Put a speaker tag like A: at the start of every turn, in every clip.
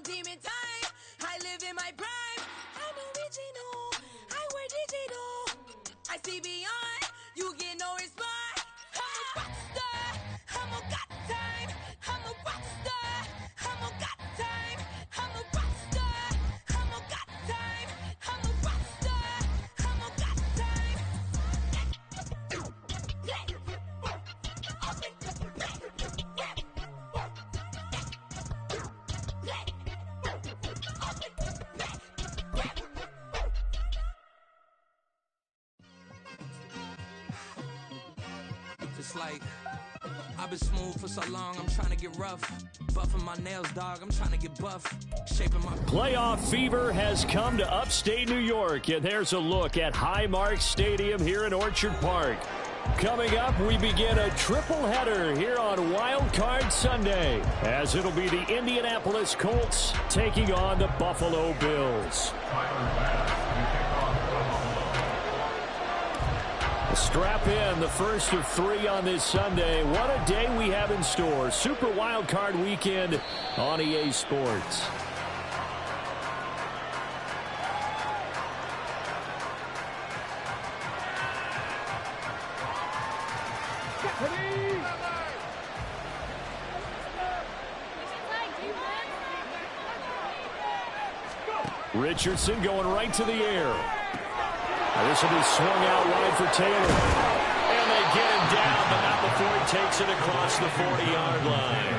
A: demon time. I live in my prime. I'm original. I wear digital. I see beyond. You get no response. I'm a rock star. I'm a got time. I'm a rock star. I'm a got time. I'm a rock star. I'm a got time. I'm a rock star. I'm a got time.
B: Just like I've been smooth for so long, I'm trying to get rough. Buffing my nails, dog, I'm trying to get buff. Shaping my
C: Playoff fever has come to upstate New York, and there's a look at Highmark Stadium here in Orchard Park. Coming up, we begin a triple header here on Wildcard Sunday, as it'll be the Indianapolis Colts taking on the Buffalo Bills. Strap in, the first of 3 on this Sunday. What a day we have in store. Super Wildcard Weekend on EA Sports. Richardson going right to the air. This will be swung out wide for Taylor. And they get him down, but not before he takes it across the 40-yard line.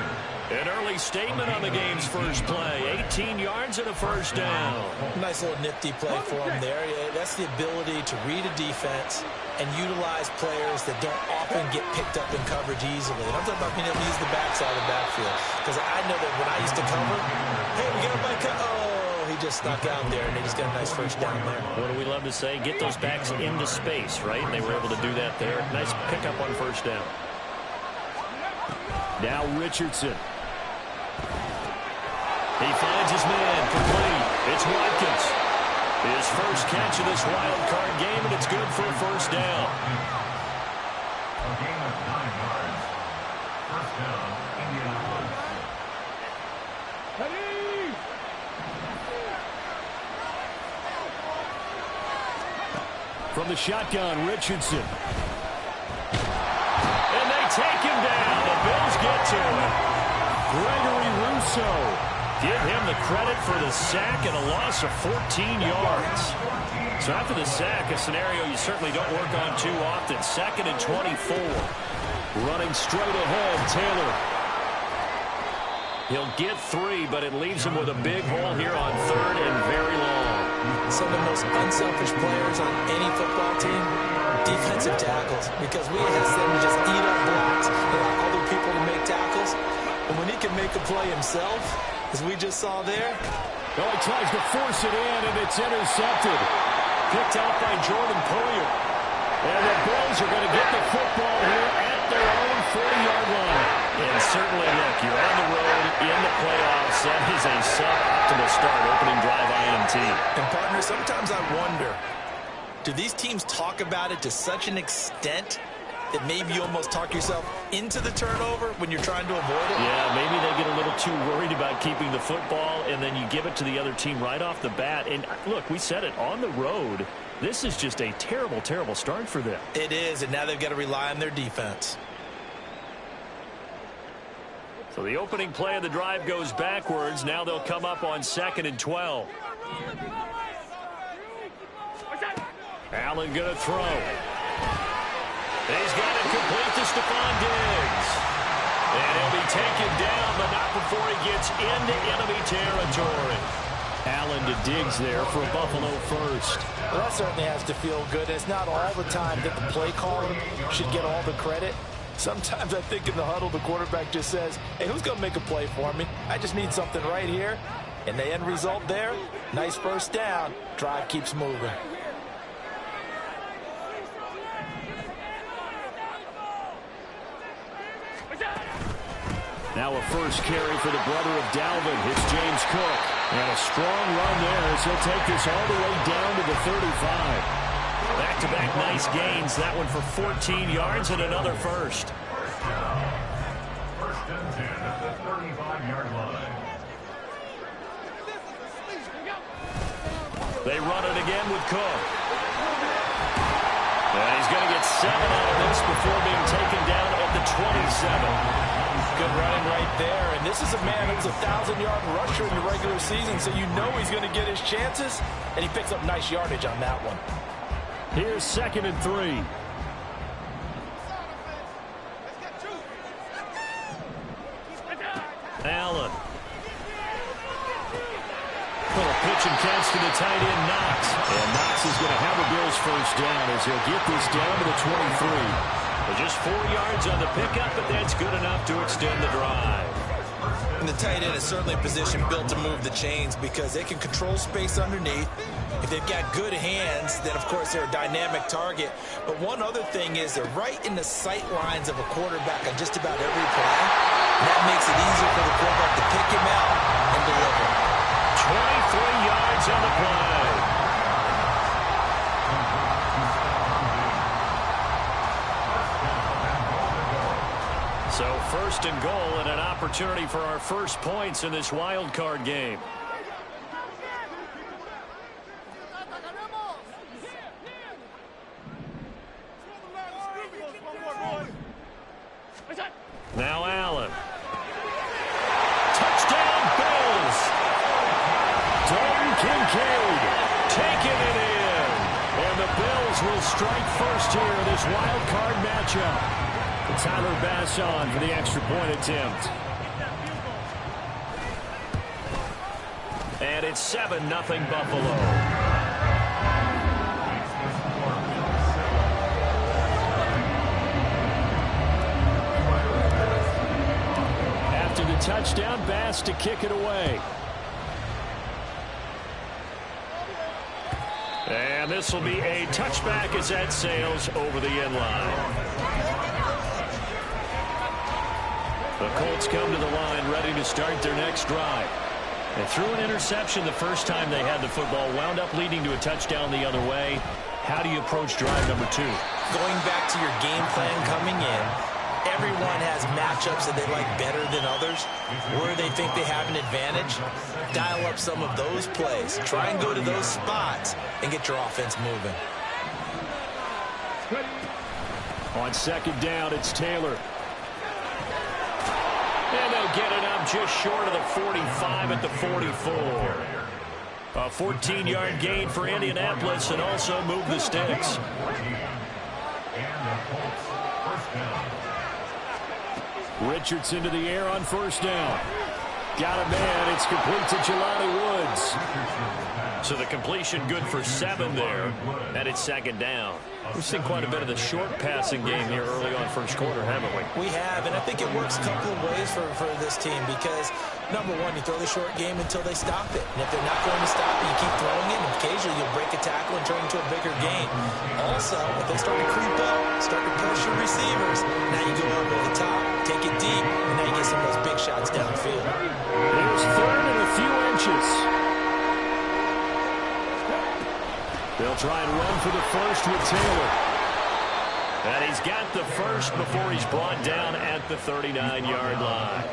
C: An early statement on the game's first play. 18 yards and a first down.
D: Nice little nifty play for him there. Yeah, that's the ability to read a defense and utilize players that don't often get picked up in coverage easily. And I'm talking about being able to use the backside of the backfield. Because I know that when I used to cover, hey, we got a bike cut. He just snuck out there, and they just got a nice first down there.
C: What do we love to say? Get those backs into space, right? And they were able to do that there. Nice pickup on first down. Now Richardson. He finds his man, complete. It's Watkins. His first catch of this wild card game, and it's good for a first down.
E: A gain of 9 yards. First down, Indianapolis.
C: From the shotgun, Richardson. And they take him down. The Bills get to him. Gregory Rousseau. Give him the credit for the sack and a loss of 14 yards. So after the sack, a scenario you certainly don't work on too often. 2nd and 24. Running straight ahead, Taylor. He'll get 3, but it leaves him with a big hole here on 3rd and very long.
D: Some of the most unselfish players on any football team, defensive tackles, because we ask them to just eat up blocks and allow other people to make tackles. And when he can make a play himself, as we just saw there.
C: Well, he tries to force it in, and it's intercepted. Picked out by Jordan Poyer. And the Bills are going to get the football here at their own 40-yard line. And certainly, look, you're on the road in the playoffs. That is a suboptimal start, opening drive INT.
D: And, partner, sometimes I wonder, do these teams talk about it to such an extent that maybe you almost talk yourself into the turnover when you're trying to avoid it?
C: Yeah, maybe they get a little too worried about keeping the football, and then you give it to the other team right off the bat. And, look, we said it, on the road, this is just a terrible, terrible start for them.
D: It is, and now they've got to rely on their defense.
C: So the opening play of the drive goes backwards. Now they'll come up on 2nd and 12. Allen going to throw. He's got it complete to Stephon Diggs. And he'll be taken down, but not before he gets into enemy territory. Allen to Diggs there for a Buffalo first.
D: Well, that certainly has to feel good. It's not all the time that the play caller should get all the credit. Sometimes I think in the huddle, the quarterback just says, hey, who's going to make a play for me? I just need something right here. And the end result there, nice first down. Drive keeps moving.
C: Now a first carry for the brother of Dalvin. It's James Cook. And a strong run there as he'll take this all the way down to the 35. Back-to-back nice gains. That one for 14 yards and another first.
E: First down. First and 10 at the 35-yard line.
C: They run it again with Cook. And he's going to get 7 out of this before being taken down at the 27.
D: Good running right there. And this is a man who's a 1,000-yard rusher in the regular season, so you know he's going to get his chances, and he picks up nice yardage on that one.
C: Here's 2nd and 3. Allen. Little pitch and catch to the tight end, Knox. And Knox is going to have a Bills first down as he'll get this down to the 23. Well, just 4 yards on the pickup, but that's good enough to extend the drive.
D: And the tight end is certainly a position built to move the chains because they can control space underneath. If they've got good hands, then, of course, they're a dynamic target. But one other thing is they're right in the sight lines of a quarterback on just about every play. And that makes it easier for the quarterback to pick him out and deliver.
C: 23 yards on the play. So 1st and goal and an opportunity for our first points in this wild card game. Now Allen. Touchdown Bills. Dalton Kincaid taking it in. And the Bills will strike first here in this wild card matchup. Tyler Bass on for the extra point attempt. And it's 7-0 Buffalo. After the touchdown, Bass to kick it away. And this will be a touchback as that sails over the end line. The Colts come to the line ready to start their next drive. They threw an interception the first time they had the football, wound up leading to a touchdown the other way. How do you approach drive number 2?
D: Going back to your game plan coming in, everyone has matchups that they like better than others, where they think they have an advantage. Dial up some of those plays. Try and go to those spots and get your offense moving.
C: On 2nd down, it's Taylor. And they'll get it up just short of the 45 at the 44. A 14-yard gain for Indianapolis and also move the sticks. Richardson to the air on 1st down. Got a man. It's complete to Jelani Woods. So the completion good for 7 there. And it's 2nd down. We've seen quite a bit of the short passing game here early on first quarter, haven't we?
D: We have, and I think it works a couple of ways for this team because, number one, you throw the short game until they stop it. And if they're not going to stop it, you keep throwing it, and occasionally you'll break a tackle and turn it into a bigger game. Also, if they start to creep up, start to push your receivers, now you go over the top, take it deep, and now you get some of those big shots downfield.
C: Here's 3rd and a few inches. They'll try and run for the first with Taylor. And he's got the first before he's brought down at the 39-yard line.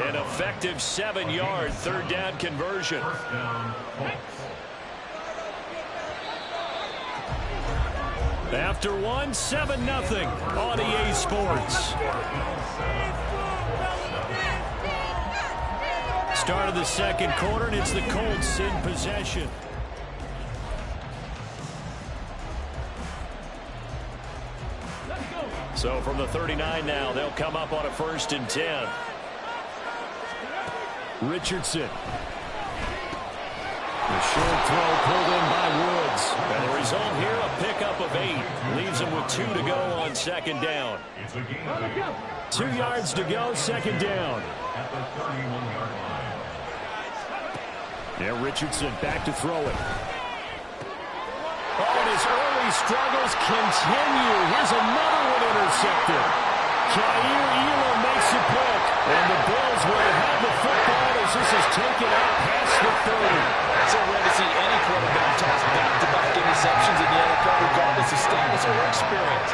C: An effective 7-yard 3rd down conversion. After 1, 7-0 on EA Sports. Start of the 2nd quarter, and it's the Colts in possession. So from the 39 now, they'll come up on a 1st and 10. Richardson. The short throw pulled in by Woods. And the result here, a pickup of 8. Leaves them with 2 to go on 2nd down. 2 yards to go, 2nd down. Yeah, Richardson back to throw it. Oh, and his early struggles continue. Here's another one intercepted. Jair Elam makes a pick. And the Bills will have the football as this is taken out past the 30.
D: It's so rare to see any quarterback toss back-to-back interceptions in the NFL, regardless of status or experience.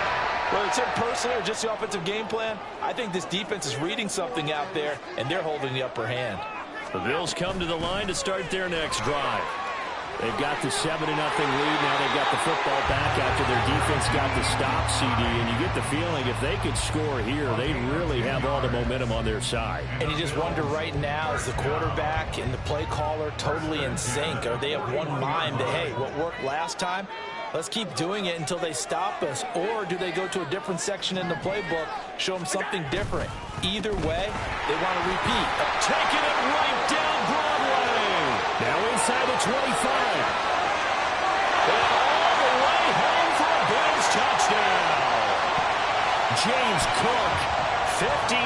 D: Whether it's in person or just the offensive game plan, I think this defense is reading something out there, and they're holding the upper hand.
C: The Bills come to the line to start their next drive. They've got the 7-0 lead. Now they've got the football back after their defense got the stop, CD. And you get the feeling if they could score here, they really have all the momentum on their side.
D: And you just wonder right now, is the quarterback and the play caller totally in sync? Are they of one mind that, hey, what worked last time, let's keep doing it until they stop us? Or do they go to a different section in the playbook, show them something different? Either way, they want to repeat.
C: Taking it right down Broadway. Now inside the 25. And all the way home for a Bills touchdown. James Cook, 59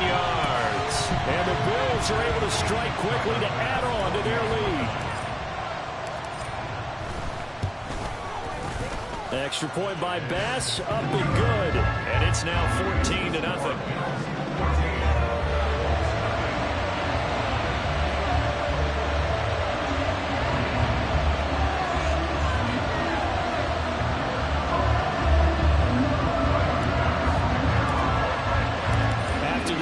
C: yards. And the Bills are able to strike quickly to add on to their lead. Extra point by Bass, up and good. And it's now 14-0.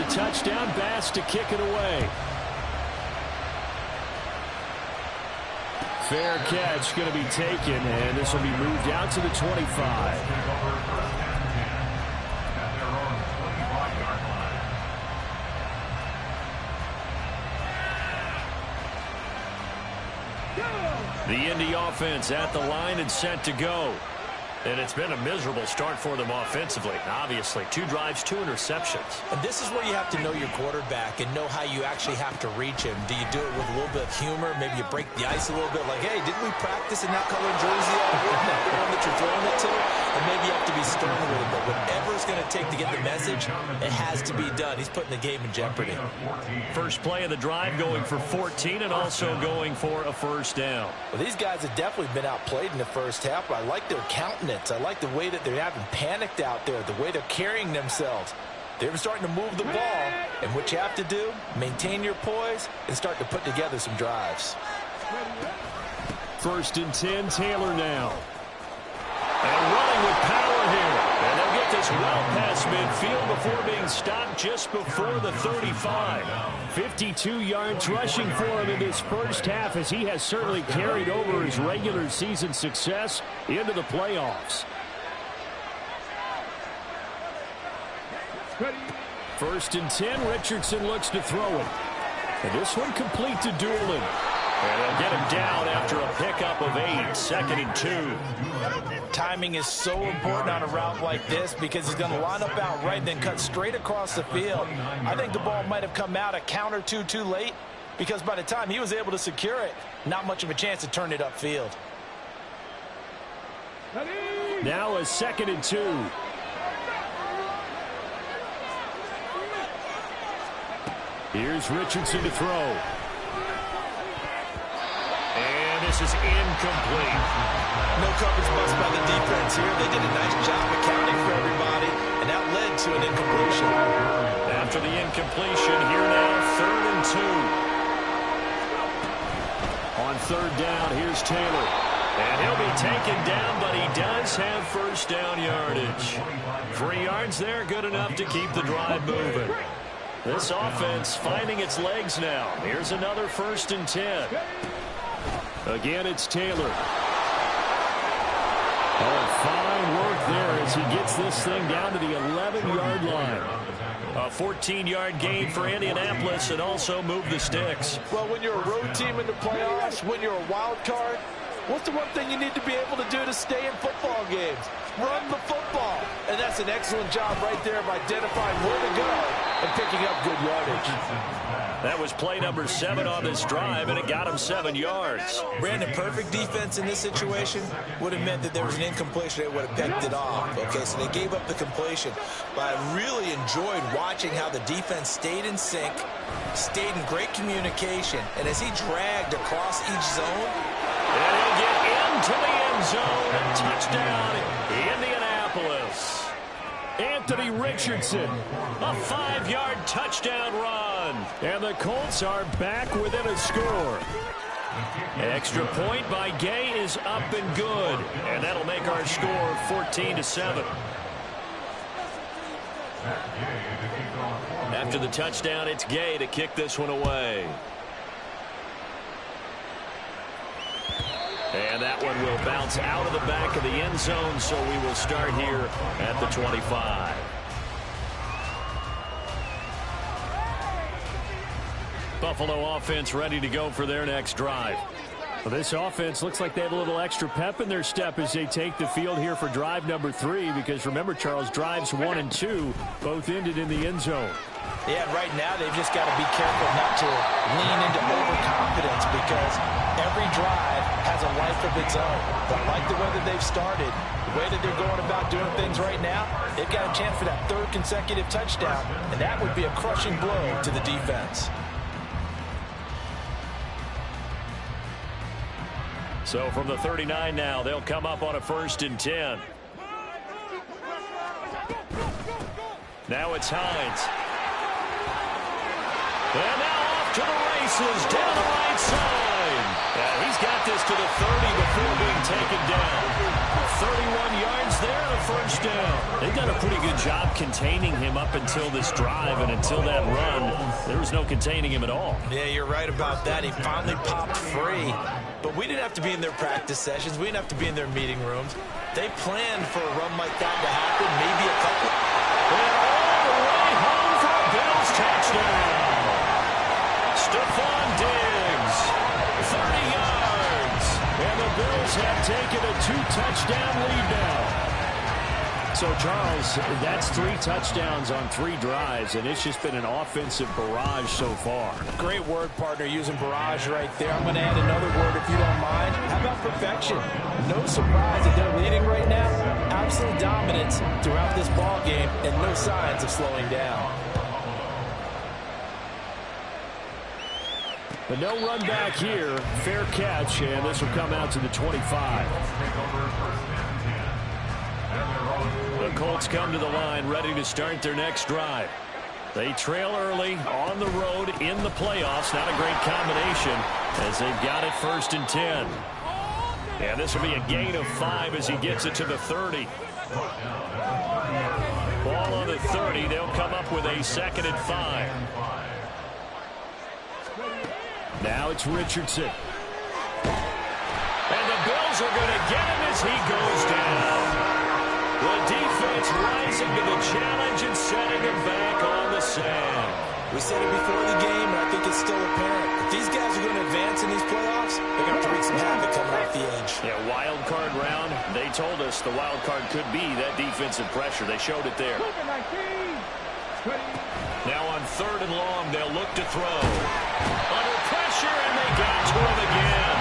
C: Touchdown, Bass to kick it away. Fair catch going to be taken, and this will be moved out to the 25. The Indy offense at the line and set to go. And it's been a miserable start for them offensively. Obviously, 2 drives, 2 interceptions.
D: And this is where you have to know your quarterback and know how you actually have to reach him. Do you do it with a little bit of humor? Maybe you break the ice a little bit. Like, hey, didn't we practice in that color jersey all week? That one that you're throwing it to? And maybe you have to be stern with it. But whatever it's going to take to get the message, it has to be done. He's putting the game in jeopardy.
C: First play of the drive going for 14 and also going for a first down.
D: Well, these guys have definitely been outplayed in the first half, but I like their countenance. I like the way that they're having panicked out there, the way they're carrying themselves. They're starting to move the ball, and what you have to do, maintain your poise and start to put together some drives.
C: First and 10, Taylor now. And running with power here. And they'll get this well past midfield before being stopped just before the 35. 52 yards rushing for him in this first half, as he has certainly carried over his regular season success into the playoffs. First and 10, Richardson looks to throw it. And this one complete to Doolin. And they'll get him down after a pickup of 8, 2nd and 2.
D: Timing is so important on a route like this because he's going to line up out right and then cut straight across the field. I think the ball might have come out a count or two too late because by the time he was able to secure it, not much of a chance to turn it upfield.
C: Now a 2nd and 2. Here's Richardson to throw. And this is incomplete.
D: No coverage bust by the defense here. They did a nice job accounting for everybody, and that led to an incompletion.
C: After the incompletion, here now, 3rd and 2. On 3rd down, here's Taylor. And he'll be taken down, but he does have first down yardage. 3 yards there, good enough to keep the drive moving. This offense finding its legs now. Here's another 1st and 10. Again, it's Taylor. Oh, fine work there as he gets this thing down to the 11-yard line. A 14-yard gain for Indianapolis and also move the sticks.
D: Well, when you're a road team in the playoffs, when you're a wild card, what's the one thing you need to be able to do to stay in football games? Run the football. And that's an excellent job right there of identifying where to go and picking up good yardage.
C: That was play number 7 on this drive, and it got him 7 yards.
D: Brandon, perfect defense in this situation would have meant that there was an incompletion. They would have picked it off. Okay, so they gave up the completion. But I really enjoyed watching how the defense stayed in sync, stayed in great communication, and as he dragged across each zone.
C: And he'll get into the end zone. A touchdown, Indianapolis. Anthony Richardson, a 5-yard touchdown run. And the Colts are back within a score. Extra point by Gay is up and good. And that'll make our score 14-7. After the touchdown, it's Gay to kick this one away. And that one will bounce out of the back of the end zone, so we will start here at the 25. Buffalo offense ready to go for their next drive.
F: Well, this offense looks like they have a little extra pep in their step as they take the field here for drive number 3, because remember, Charles, drives 1 and 2 both ended in the end zone.
D: Yeah, right now they've just got to be careful not to lean into overconfidence, because every drive has a life of its own. But I like the way that they've started, the way that they're going about doing things right now. They've got a chance for that 3rd consecutive touchdown, and that would be a crushing blow to the defense.
C: So from the 39 now, they'll come up on a 1st and 10. Now it's Hines. And now off to the races, down the right side. Yeah, he's got this to the 30 before being taken down. 31 yards there and a 1st down. They've done a pretty good job containing him up until this drive, and until that run, there was no containing him at all.
D: Yeah, you're right about that. He finally popped free. But we didn't have to be in their practice sessions. We didn't have to be in their meeting rooms. They planned for a run like that to happen, maybe a couple.
C: And all the way home for a Bills touchdown. Stephon Diggs, 30 yards. And the Bills have taken a 2-touchdown lead now.
F: So, Charles, that's 3 touchdowns on 3 drives, and it's just been an offensive barrage so far.
D: Great word, partner, using barrage right there. I'm going to add another word if you don't mind. How about perfection? No surprise that they're leading right now. Absolute dominance throughout this ball game, and no signs of slowing down.
F: But no run back here. Fair catch, and this will come out to the 25.
C: The Colts come to the line ready to start their next drive. They trail early on the road in the playoffs. Not a great combination as they've got it 1st and 10. And this will be a gain of 5 as he gets it to the 30. Ball on the 30. They'll come up with a 2nd and 5.
F: Now it's Richardson.
C: And the Bills are going to get him as he goes down. The defense rising to the challenge and setting him back on the sand.
D: We said it before the game, and I think it's still apparent. If these guys are going to advance in these playoffs, they're going to have to wreak some havoc coming off the edge.
C: Yeah, wild card round. They told us the wild card could be that defensive pressure. They showed it there. Now on 3rd and long, they'll look to throw. Under pressure, and they got to him again.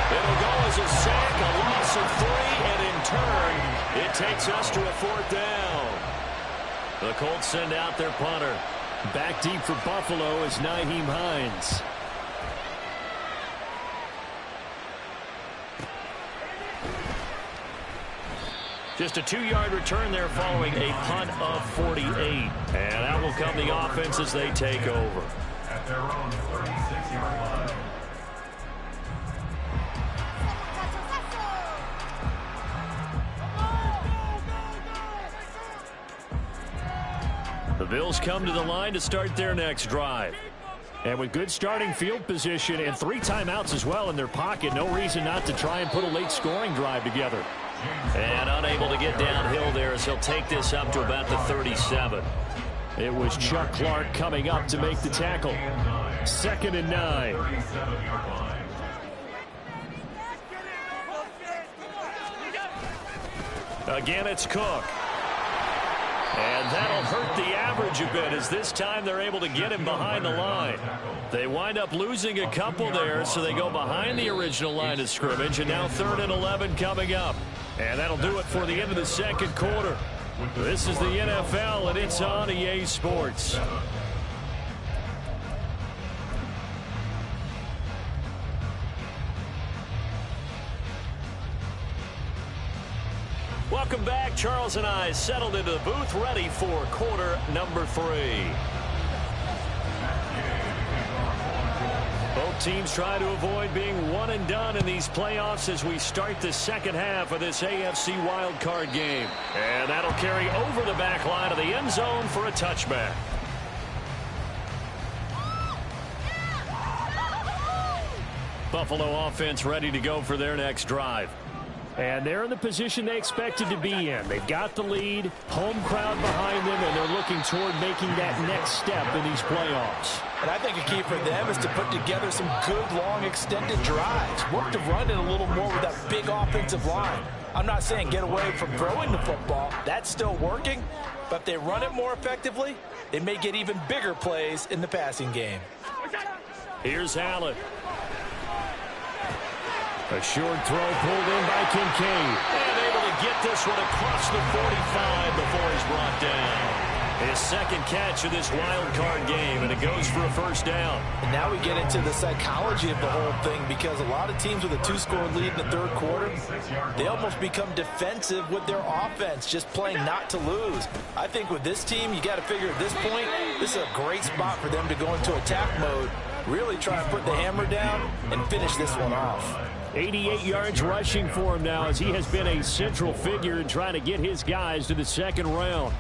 C: It'll go as a sack, a loss of 3, and in turn, it takes us to a 4th down. The Colts send out their punter.
F: Back deep for Buffalo is Nyheim Hines.
C: Just a 2-yard return there following a punt of 48. And that will come the offense as they take over.
E: At their own 36-yard line.
C: The Bills come to the line to start their next drive.
F: And with good starting field position and 3 timeouts as well in their pocket, no reason not to try and put a late scoring drive together.
C: And unable to get downhill there as he'll take this up to about the 37.
F: It was Chuck Clark coming up to make the tackle. 2nd and 9.
C: Again, it's Cook. And that'll hurt the average a bit as this time they're able to get him behind the line. They wind up losing a couple there, so they go behind the original line of scrimmage, and now 3rd and 11 coming up. And that'll do it for the end of the 2nd quarter. This is the NFL, and it's on EA Sports. Welcome back. Charles and I settled into the booth ready for quarter number 3. Both teams try to avoid being one and done in these playoffs as we start the 2nd half of this AFC wildcard game. And that'll carry over the back line of the end zone for a touchback.
F: Buffalo offense ready to go for their next drive. And they're in the position they expected to be in. They've got the lead, home crowd behind them, and they're looking toward making that next step in these playoffs.
D: And I think a key for them is to put together some good, long, extended drives. Work to run it a little more with that big offensive line. I'm not saying get away from throwing the football. That's still working. But if they run it more effectively, they may get even bigger plays in the passing game.
F: Here's Allen. A short throw pulled in by Kincaid.
C: And able to get this one across the 45 before he's brought down. His second catch of this wild card game, and it goes for a first down.
D: And now we get into the psychology of the whole thing, because a lot of teams with a 2-score lead in the third quarter, they almost become defensive with their offense, just playing not to lose. I think with this team, you got to figure at this point, this is a great spot for them to go into attack mode, really try and put the hammer down and finish this one off.
F: 88 yards rushing for him now, as he has been a central figure in trying to get his guys to the second round.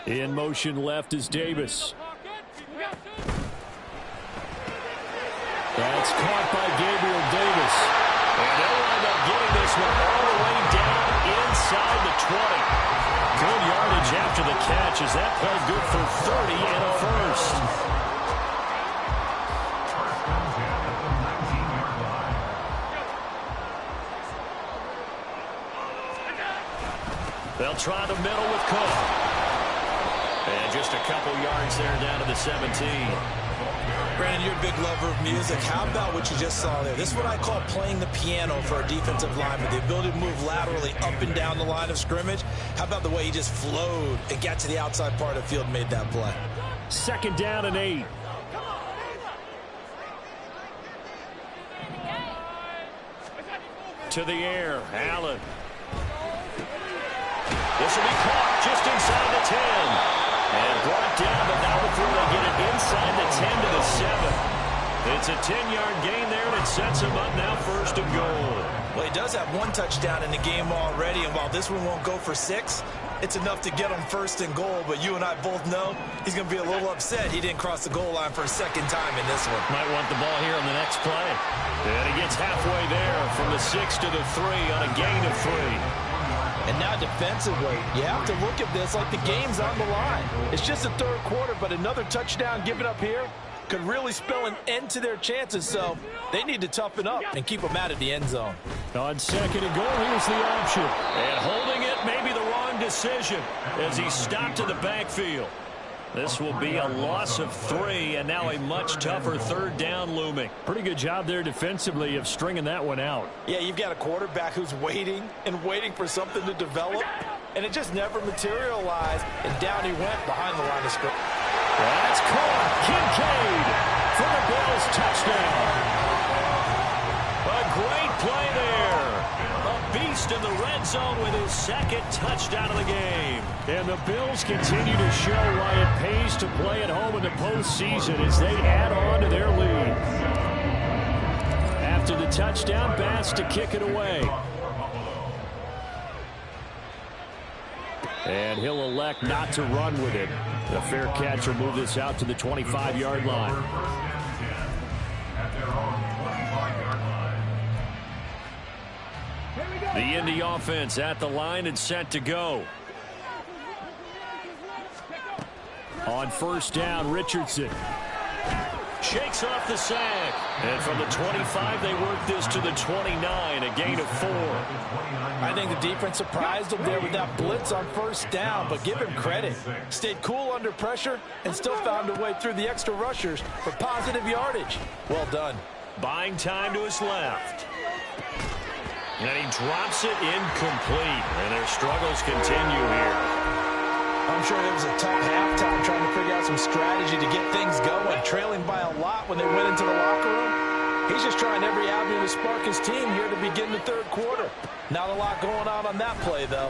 F: In motion left is Davis. That's caught by Gabriel Davis.
C: And they'll wind up getting this one all the way down inside the 20. Good yardage after the catch, as that play good for 30 and a first. They'll try the middle with Cook. And just a couple yards there down to the 17.
D: Brandon, you're a big lover of music. How about what you just saw there? This is what I call playing the piano for a defensive lineman. The ability to move laterally up and down the line of scrimmage. How about the way he just flowed and got to the outside part of the field and made that play?
F: Second down and 8. To the air, Allen.
C: This will be caught just inside the 10. And brought down, but not before they get it inside the 10 to the 7. It's a 10-yard gain there, and it sets him up now first and goal.
D: Well, he does have one touchdown in the game already, and while this one won't go for 6, it's enough to get him first and goal. But you and I both know he's going to be a little upset he didn't cross the goal line for a second time in this one.
C: Might want the ball here on the next play.
F: And he gets halfway there from the 6 to the 3 on a gain of 3.
D: And now defensively, you have to look at this like the game's on the line. It's just the third quarter, but another touchdown given up here could really spell an end to their chances. So they need to toughen up and keep them out of the end zone.
F: On second and goal, here's the option.
C: And holding it may be the wrong decision as he stopped in the backfield. This will be a loss of 3, and now a much tougher third down looming.
F: Pretty good job there defensively of stringing that one out.
D: Yeah, you've got a quarterback who's waiting and waiting for something to develop, and it just never materialized, and down he went behind the line of scrimmage.
F: That's caught. Kincaid for the Bills touchdown.
C: A great play there. A beast in the red zone with his second touchdown of the game.
F: And the Bills continue to show why it pays to play at home in the postseason as they add on to their lead. After the touchdown, Bass to kick it away. And he'll elect not to run with it. The fair catch will move this out to the 25-yard line. The Indy offense at the line and set to go. On first down, Richardson.
C: Shakes off the sack. And from the 25, they work this to the 29, a gain of 4.
D: I think the defense surprised him there with that blitz on first down, but give him credit. Stayed cool under pressure and still found a way through the extra rushers for positive yardage. Well done.
C: Buying time to his left. And he drops it incomplete. And their struggles continue here.
D: I'm sure it was a tough halftime trying to figure out some strategy to get things going, trailing by a lot when they went into the locker room. He's just trying every avenue to spark his team here to begin the third quarter. Not a lot going on that play, though.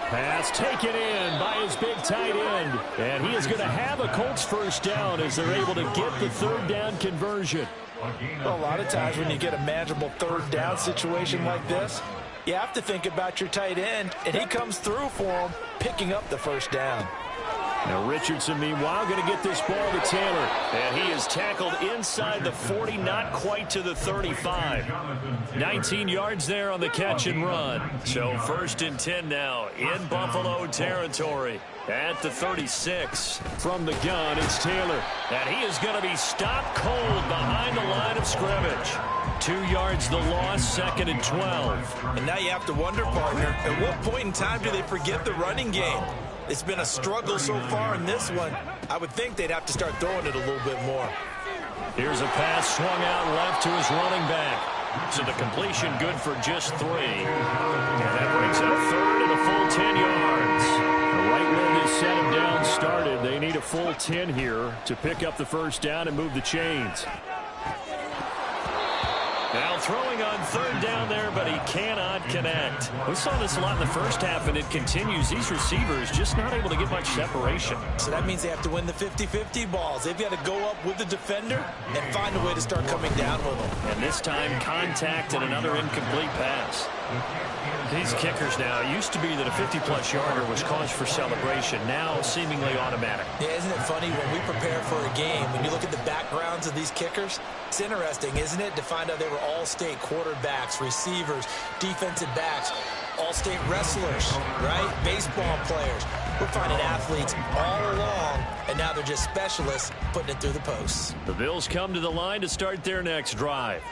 F: Pass taken in by his big tight end. And he is going to have a Colts first down as they're able to get the third down conversion.
D: Well, a lot of times when you get a manageable third down situation like this, You have to think about your tight end, and he comes through for him, picking up the first down.
F: Now Richardson, meanwhile, going to get this ball to Taylor. And he is tackled inside the 40, not quite to the 35. 19 yards there on the catch and run. So 1st and 10 now in Buffalo territory at the 36. From the gun, it's Taylor. And he is going to be stopped cold behind the line of scrimmage. 2 yards the loss, 2nd and 12.
D: And now you have to wonder, partner, at what point in time do they forget the running game? It's been a struggle so far in this one. I would think they'd have to start throwing it a little bit more.
F: Here's a pass swung out left to his running back. So the completion good for just 3. And that brings it a 3rd and a full 10 yards. Right where this set him down started, they need a full 10 here to pick up the first down and move the chains. Now throwing on 3rd down there, but he cannot connect. We saw this a lot in the first half, and it continues. These receivers just not able to get much separation.
D: So that means they have to win the 50-50 balls. They've got to go up with the defender and find a way to start coming down with them.
F: And this time, contact and another incomplete pass. These kickers now, it used to be that a 50-plus yarder was cause for celebration. Now, seemingly automatic.
D: Yeah, isn't it funny when we prepare for a game, when you look at the backgrounds of these kickers, it's interesting, isn't it, to find out they were all-state quarterbacks, receivers, defensive backs, all-state wrestlers, right? Baseball players. We're finding athletes all along, and now they're just specialists putting it through the posts.
F: The Bills come to the line to start their next drive.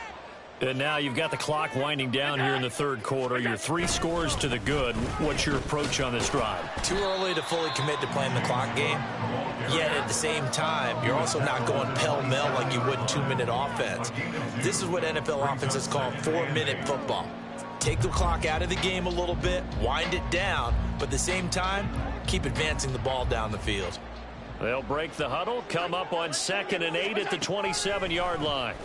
F: And now you've got the clock winding down here in the 3rd quarter. You're 3 scores to the good. What's your approach on this drive?
D: Too early to fully commit to playing the clock game. Yet at the same time, you're also not going pell-mell like you would in 2-minute offense. This is what NFL offenses call 4-minute football. Take the clock out of the game a little bit, wind it down, but at the same time, keep advancing the ball down the field.
F: They'll break the huddle, come up on 2nd and 8 at the 27-yard line.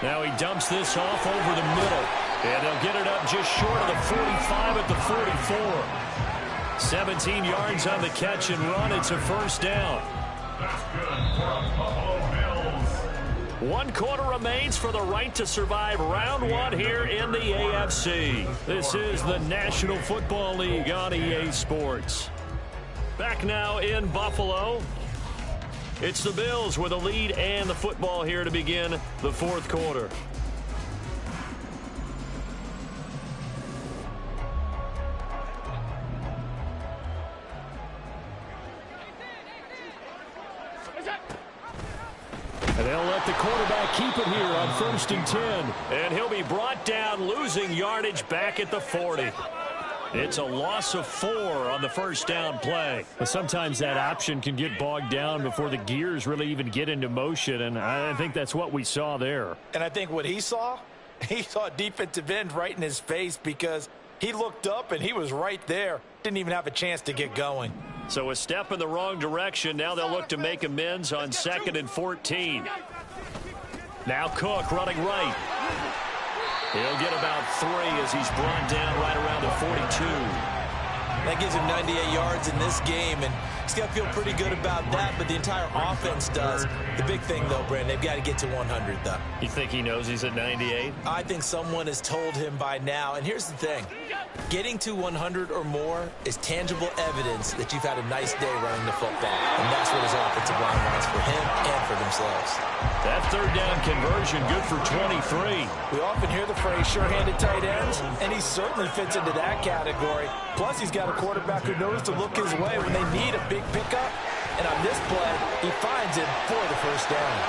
F: Now he dumps this off over the middle. And they'll get it up just short of the 45 at the 44. 17 yards on the catch and run. It's a first down.
E: That's good for Buffalo Bills.
F: 1 quarter remains for the right to survive round 1 here in the AFC. This is the National Football League on EA Sports. Back now in Buffalo. It's the Bills with a lead and the football here to begin the 4th quarter. And they'll let the quarterback keep it here on 1st and 10. And he'll be brought down, losing yardage back at the 40. It's a loss of 4 on the first down play. But sometimes that option can get bogged down before the gears really even get into motion, and I think that's what we saw there.
D: And I think what he saw defensive end right in his face because he looked up and he was right there. Didn't even have a chance to get going.
F: So a step in the wrong direction. Now they'll look to make amends on 2nd and 14. Now Cook running right. He'll get about 3 as he's brought down right around the 42.
D: That gives him 98 yards in this game, and he's got to feel pretty good about that, but the entire offense does. The big thing, though, Brandon, they've got to get to 100, though.
F: You think he knows he's at 98?
D: I think someone has told him by now, and here's the thing. Getting to 100 or more is tangible evidence that you've had a nice day running the football, and that's what his offensive line wants for him and for themselves.
F: That 3rd down conversion good for 23.
D: We often hear the phrase sure-handed tight ends, and he certainly fits into that category. Plus, he's got a quarterback who knows to look his way when they need a big pickup, and on this play, he finds it for the first down.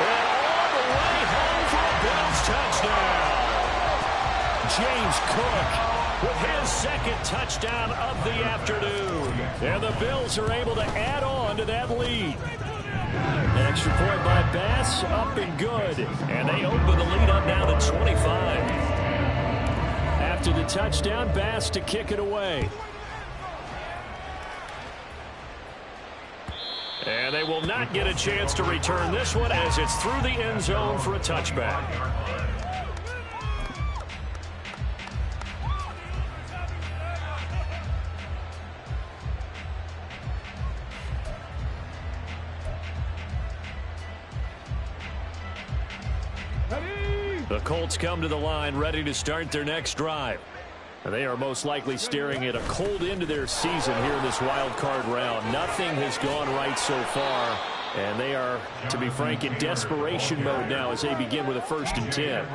F: And all the way home for a Bills touchdown. James Cook with his 2nd touchdown of the afternoon. And the Bills are able to add on to that lead. An extra point by Bass, up and good. And they open the lead up now to 25. After the touchdown, Bass to kick it away. And they will not get a chance to return this one as it's through the end zone for a touchback.
E: Ready?
F: The Colts come to the line ready to start their next drive. They are most likely staring at a cold end to their season here in this wild card round. Nothing has gone right so far, and they are, to be frank, in desperation mode now as they begin with a 1st and 10.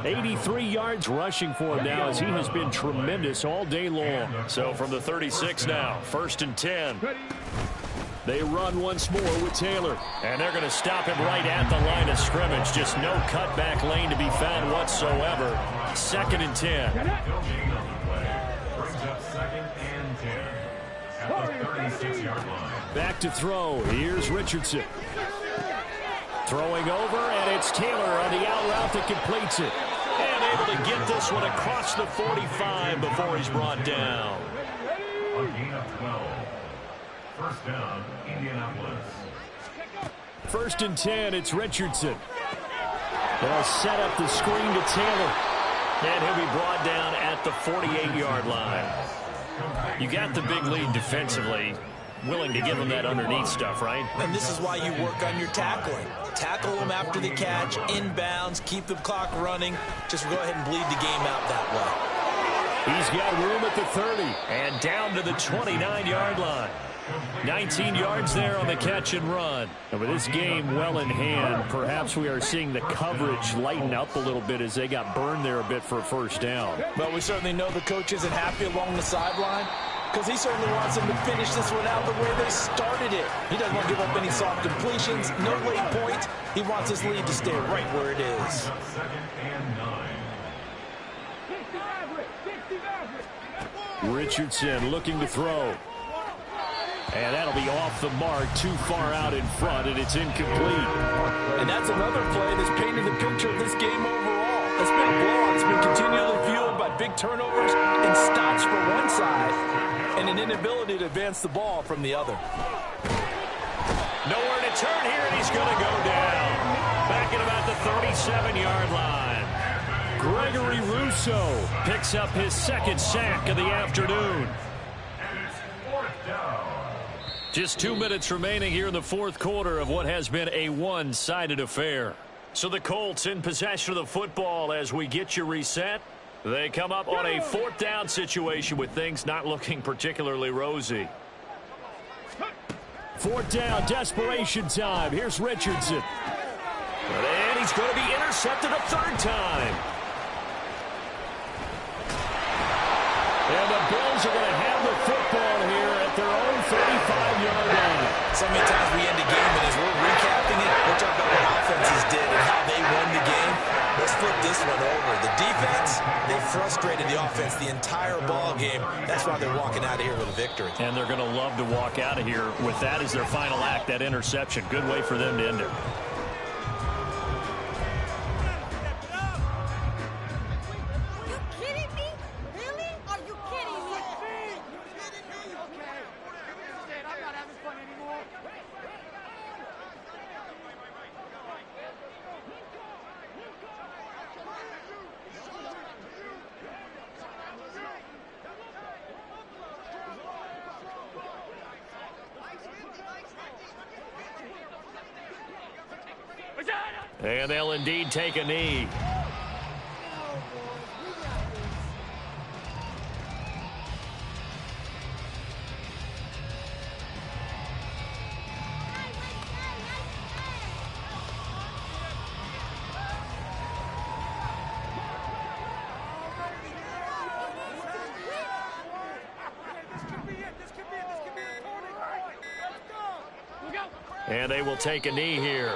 F: 83 yards rushing for him now as he has been tremendous all day long.
C: So from the 36 now, 1st and 10.
F: They run once more with Taylor.
C: And they're going to stop him right at the line of scrimmage. Just no cutback lane to be found whatsoever. 2nd and 10.
F: Back to throw. Here's Richardson. Throwing over, and it's Taylor on the out route that completes it.
C: And able to get this one across the 45 before he's brought down.
E: A gain of 12. 1st down, Indianapolis.
F: 1st and 10, it's Richardson. They'll set up the screen to Taylor.
C: And he'll be brought down at the 48-yard line. You got the big lead defensively. Willing to give him that underneath stuff, right?
D: And this is why you work on your tackling. Tackle them after the catch, inbounds, keep the clock running. Just go ahead and bleed the game out that way.
F: He's got room at the 30.
C: And down to the 29-yard line.
F: 19 yards there on the catch and run. And with this game well in hand, perhaps we are seeing the coverage lighten up a little bit as they got burned there a bit for a 1st down.
D: But we certainly know the coach isn't happy along the sideline because he certainly wants them to finish this one out the way they started it. He doesn't want to give up any soft completions, no late points. He wants his lead to stay right where it is.
E: 2nd and 9.
F: Richardson looking to throw. And that'll be off the mark, too far out in front, and it's incomplete.
D: And that's another play that's painted the picture of this game overall. It's been a blowout. It's been continually fueled by big turnovers and stops for one side and an inability to advance the ball from the other.
C: Nowhere to turn here, and he's going to go down. Back at about the 37-yard line.
F: Gregory Rousseau picks up his 2nd sack of the afternoon.
C: Just 2 minutes remaining here in the 4th quarter of what has been a one-sided affair. So the Colts in possession of the football as we get you reset. They come up on a 4th down situation with things not looking particularly rosy.
F: 4th down, desperation time. Here's Richardson.
C: And he's going to be intercepted a 3rd time.
F: And the Bills are going to have the football here at their own 35-yard line.
D: So many times we end the game, and as we're recapping it, we're talking about what offenses did and how they won the game. Let's flip this one over. The defense, they frustrated the offense the entire ball game. That's why they're walking out of here with a victory.
C: And they're going to love to walk out of here with that as their final act, that interception. Good way for them to end it. And they'll indeed take a knee. And they will take a knee here.